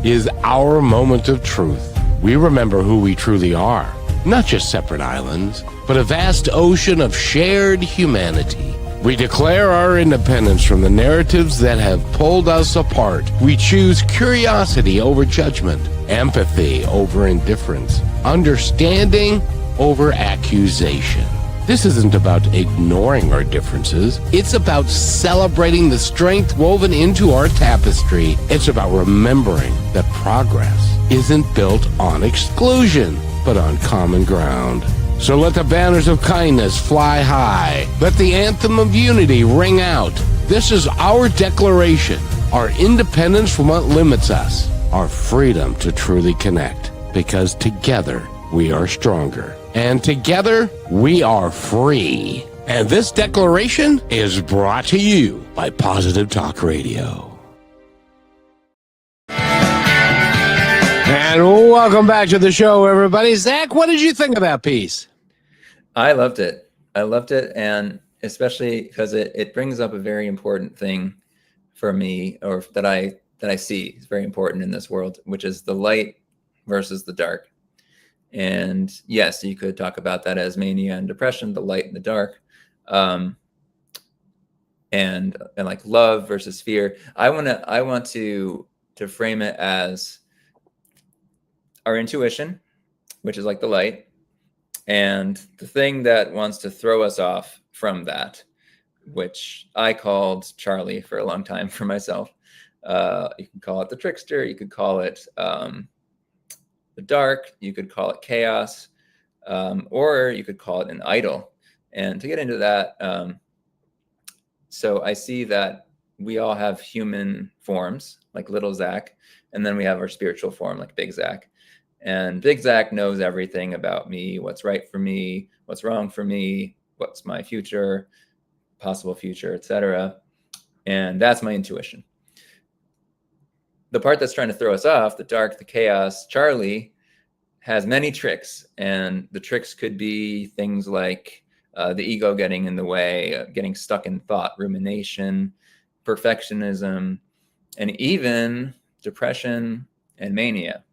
is our moment of truth. We remember who we truly are. Not just separate islands, but a vast ocean of shared humanity. We declare our independence from the narratives that have pulled us apart. We choose curiosity over judgment, empathy over indifference, understanding over accusation. This isn't about ignoring our differences. It's about celebrating the strength woven into our tapestry. It's about remembering that progress isn't built on exclusion, but on common ground. So let the banners of kindness fly high. Let the anthem of unity ring out. This is our declaration, our independence from what limits us, our freedom to truly connect. Because together we are stronger. And together we are free. And this declaration is brought to you by Positive Talk Radio. And welcome back to the show, everybody. Zach, what did you think of that piece? I loved it. And especially because it brings up a very important thing for me, or that I see is very important in this world, which is the light versus the dark. And yes, you could talk about that as mania and depression, the light and the dark, and like love versus fear. I want to frame it as our intuition, which is like the light, and the thing that wants to throw us off from that, which I called Charlie for a long time for myself. You can call it the trickster. You could call it the dark. You could call it chaos. or you could call it an idol. And to get into that, so I see that we all have human forms, like little Zak, and then we have our spiritual form, like big Zak. And big Zak knows everything about me, what's right for me, what's wrong for me, what's my future, possible future, etc. And that's my intuition. The part that's trying to throw us off, the dark, the chaos, Charlie, has many tricks. And the tricks could be things like the ego getting in the way, getting stuck in thought, rumination, perfectionism, and even depression and mania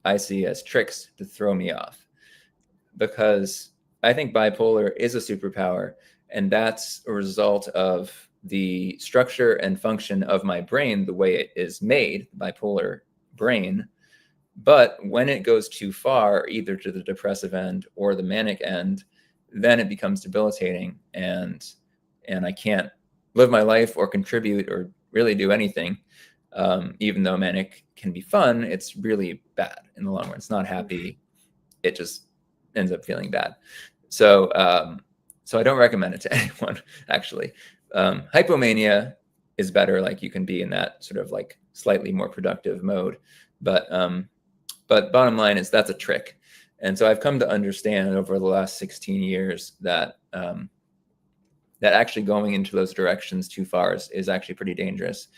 I see as tricks to throw me off. Because I think bipolar is a superpower, and that's a result of the structure and function of my brain, the way it is made, the bipolar brain. But when it goes too far, either to the depressive end or the manic end, then it becomes debilitating, and I can't live my life or contribute or really do anything. Even though manic can be fun, it's really bad in the long run. It's not happy. It just ends up feeling bad. So I don't recommend it to anyone, actually. Hypomania is better. Like, you can be in that sort of like slightly more productive mode. But bottom line is that's a trick. And so I've come to understand over the last 16 years that that actually going into those directions too far is actually pretty dangerous,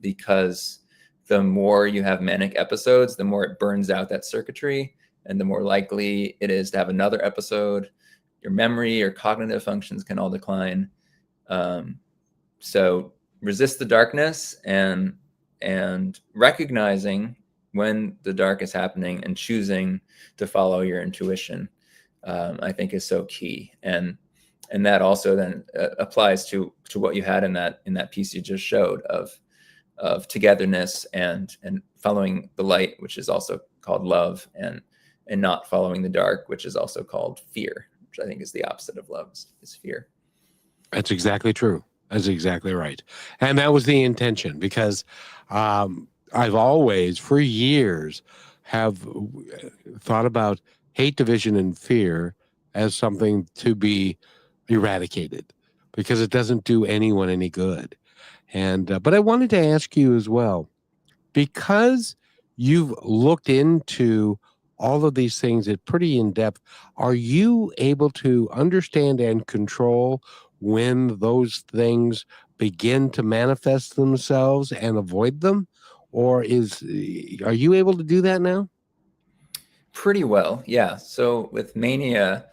because the more you have manic episodes, the more it burns out that circuitry, and the more likely it is to have another episode. Your memory, your cognitive functions can all decline. So resist the darkness, and recognizing when the dark is happening and choosing to follow your intuition, I think is so key. And that also then applies to what you had in that piece you just showed of togetherness and following the light, which is also called love, and not following the dark, which is also called fear, which I think is the opposite of love, is fear. That's exactly true. That's exactly right. And that was the intention, because I've always, for years, have thought about hate, division, and fear as something to be eradicated, because it doesn't do anyone any good. And but I wanted to ask you as well, because you've looked into all of these things at pretty in depth, are you able to understand and control when those things begin to manifest themselves and avoid them? Or are you able to do that now? Pretty well, yeah. So with mania,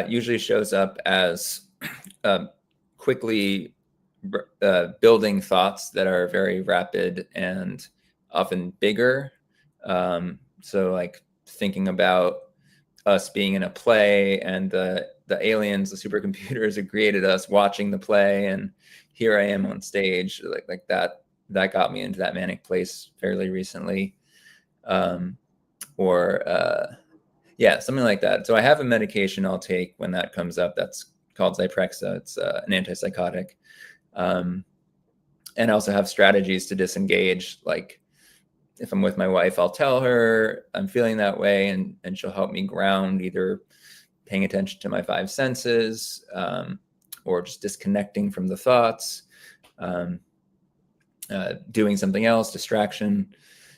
usually shows up as quickly building thoughts that are very rapid and often bigger. So like thinking about us being in a play, and the aliens, the supercomputers who created us, watching the play, and here I am on stage, like that got me into that manic place fairly recently. Yeah, something like that. So I have a medication I'll take when that comes up. That's called Zyprexa. It's an antipsychotic. And I also have strategies to disengage. Like, if I'm with my wife, I'll tell her I'm feeling that way, and she'll help me ground, either paying attention to my five senses, or just disconnecting from the thoughts, doing something else, distraction.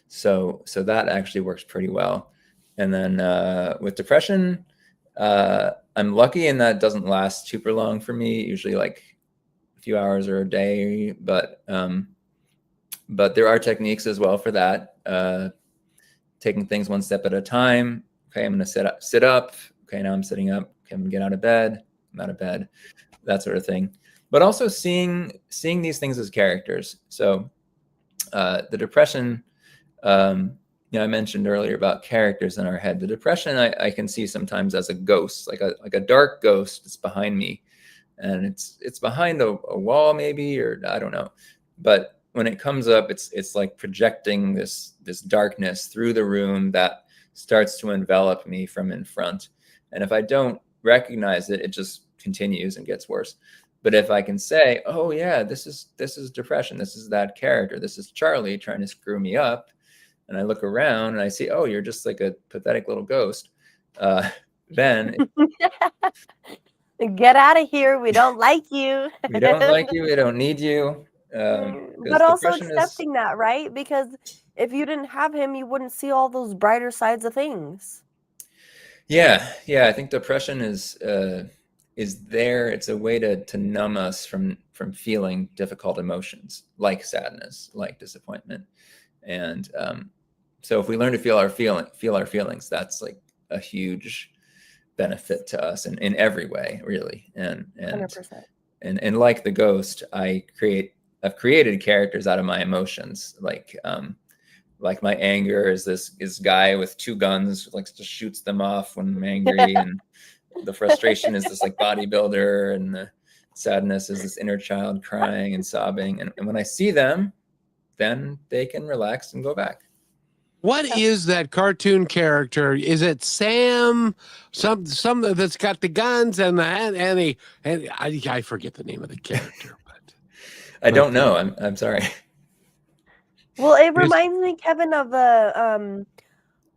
So that actually works pretty well. And then with depression, I'm lucky in that it doesn't last super long for me, usually like a few hours or a day. But there are techniques as well for that. Taking things one step at a time. Okay, I'm going to sit up. Okay, now I'm sitting up. Okay, I'm going to get out of bed. I'm out of bed. That sort of thing. But also seeing these things as characters. So the depression, I mentioned earlier about characters in our head. The depression I can see sometimes as a ghost, like a dark ghost that's behind me, and it's behind a wall maybe, or I don't know. But when it comes up, it's like projecting this darkness through the room that starts to envelop me from in front. And if I don't recognize it, it just continues and gets worse. But if I can say, oh yeah, this is depression, this is that character, this is Charlie trying to screw me up, and I look around and I see, oh, you're just like a pathetic little ghost, then Get out of here. We don't like you. we don't like you, we don't need you. But Because also depression is, accepting that, right? Because if you didn't have him, you wouldn't see all those brighter sides of things. yeah, I think depression is there. It's a way to numb us from feeling difficult emotions like sadness, like disappointment. And so if we learn to feel our feelings, that's like a huge benefit to us in every way, really. And 100%. and like the ghost, I've created characters out of my emotions. Like my anger is this guy with two guns, like just shoots them off when I'm angry, and the frustration is this like bodybuilder, and the sadness is this inner child crying and sobbing. And when I see them, then they can relax and go back. What is that cartoon character? Is it Sam? Some that's got the guns and I forget the name of the character, but I don't know. I'm sorry. Well, it reminds me, Kevin, of the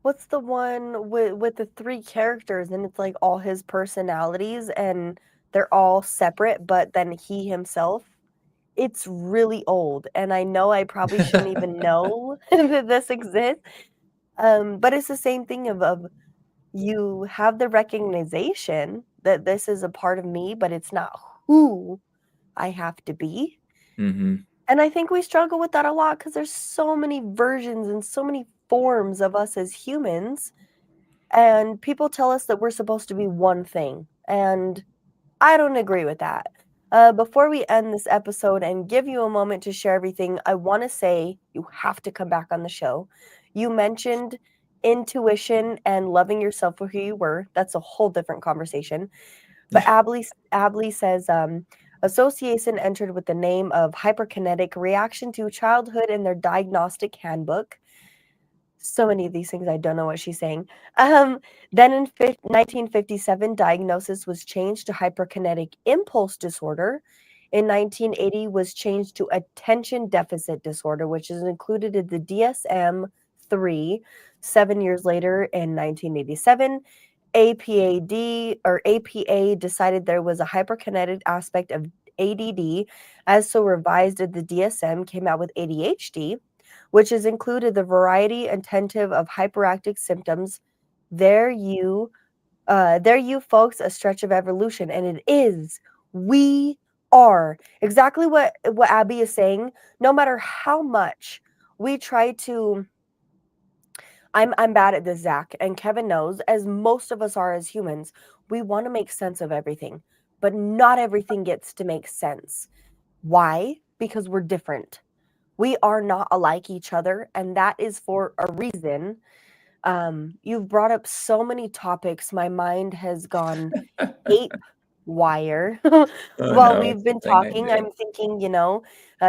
what's the one with the three characters, and it's like all his personalities, and they're all separate, but then he himself. It's really old, and I know I probably shouldn't even know that this exists. But it's the same thing of you have the recognition that this is a part of me, but it's not who I have to be. Mm-hmm. And I think we struggle with that a lot because there's so many versions and so many forms of us as humans. And people tell us that we're supposed to be one thing. And I don't agree with that. Before we end this episode and give you a moment to share everything, I want to say you have to come back on the show. You mentioned intuition and loving yourself for who you were. That's a whole different conversation. But Abley says, association entered with the name of hyperkinetic reaction to childhood in their diagnostic handbook. So many of these things, I don't know what she's saying. Then in 1957, diagnosis was changed to hyperkinetic impulse disorder. In 1980, was changed to attention deficit disorder, which is included in the DSM-3. 7 years later, in 1987, APA decided there was a hyperkinetic aspect of ADD, as so revised in the DSM came out with ADHD, which is included the variety attentive of hyperactive symptoms. There you folks, a stretch of evolution, and it is. We are exactly what Abby is saying. No matter how much we try to, I'm bad at this, Zach, and Kevin knows, as most of us are as humans, we want to make sense of everything, but not everything gets to make sense. Why? Because we're different. We are not alike each other, and that is for a reason. You've brought up so many topics. My mind has gone ape wire. While we've been talking, I'm thinking,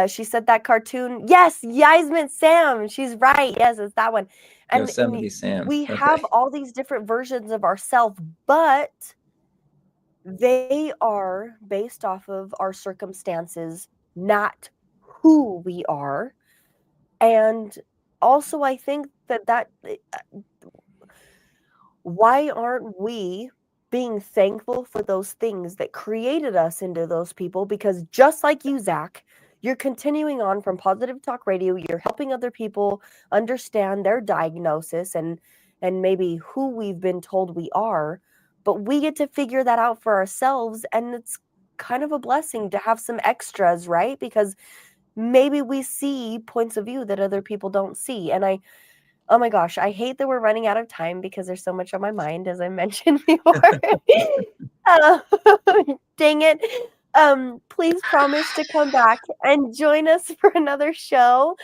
she said that cartoon. Yes, Yasmin Sam. She's right. Yes, it's that one. And Yosemite Sam. We have all these different versions of ourselves, but they are based off of our circumstances, not who we are. And also, I think that why aren't we being thankful for those things that created us into those people? Because just like you, Zach, you're continuing on from Positive Talk Radio. You're helping other people understand their diagnosis and maybe who we've been told we are. But we get to figure that out for ourselves. And it's kind of a blessing to have some extras, right? Because maybe we see points of view that other people don't see. And oh my gosh, I hate that we're running out of time because there's so much on my mind, as I mentioned before. Dang it. Please promise to come back and join us for another show.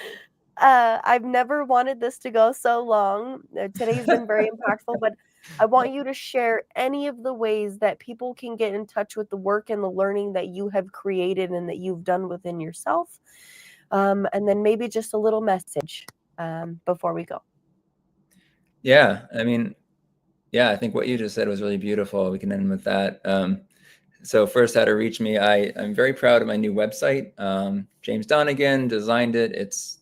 I've never wanted this to go so long. Today's been very impactful, but I want you to share any of the ways that people can get in touch with the work and the learning that you have created and that you've done within yourself. And then maybe just a little message before we go. Yeah, I think what you just said was really beautiful. We can end with that. So first, how to reach me. I'm very proud of my new website. James Donegan designed it. It's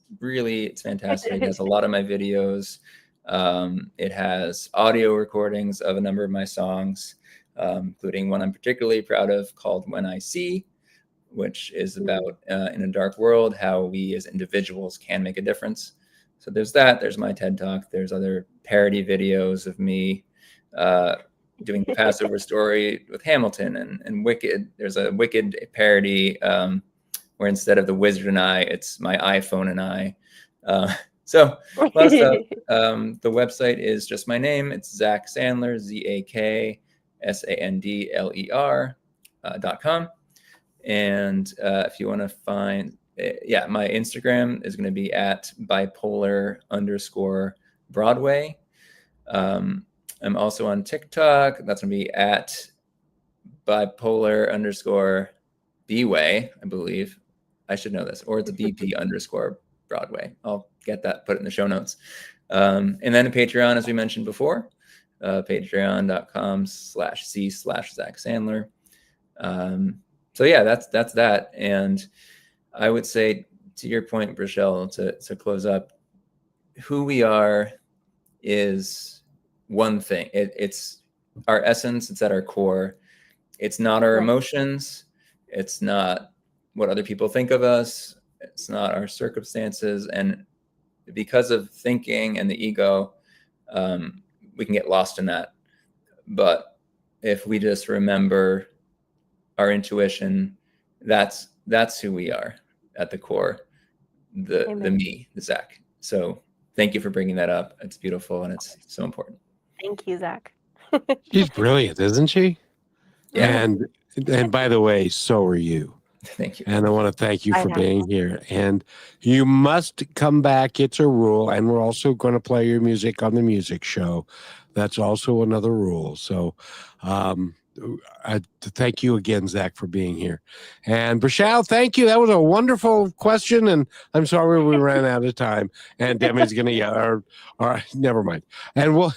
fantastic. It has a lot of my videos. It has audio recordings of a number of my songs, including one I'm particularly proud of called When I See, which is about in a dark world, how we as individuals can make a difference. So there's that. There's my TED Talk. There's other parody videos of me doing the Passover story with Hamilton and Wicked. There's a Wicked parody where instead of the wizard and I, it's my iPhone and I. So a lot of stuff. The website is just my name. It's Zak Sandler, ZakSandler.com. And if you want to find, my Instagram is going to be at bipolar_Broadway. I'm also on TikTok. That's going to be at bipolar_Bway, I believe. I should know this, or it's BP_Broadway. I'll get that, put it in the show notes. And then Patreon, as we mentioned before, patreon.com/C/Zak Sandler. So yeah, that's that. And I would say, to your point, Brachelle, to close up, who we are is one thing. It's our essence. It's at our core. It's not our emotions. It's not what other people think of us. It's not our circumstances. And because of thinking and the ego, we can get lost in that. But if we just remember our intuition, that's who we are at the core, the me, the Zak. So thank you for bringing that up. It's beautiful and it's so important. Thank you, Zak. She's brilliant, isn't she? Yeah. And by the way, so are you. Thank you. And I want to thank you for being here. And you must come back. It's a rule. And we're also going to play your music on the music show. That's also another rule. So thank you again, Zak, for being here. And Brachelle, thank you. That was a wonderful question. And I'm sorry we ran out of time. And Demi's going to yell. All right, never mind. And we'll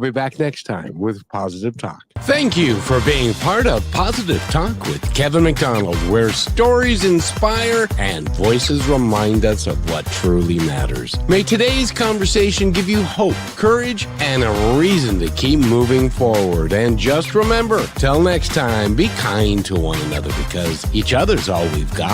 be back next time with Positive Talk. Thank you for being part of Positive Talk with Kevin McDonald, where stories inspire and voices remind us of what truly matters. May today's conversation give you hope, courage, and a reason to keep moving forward. And just remember, till next time, be kind to one another because each other's all we've got.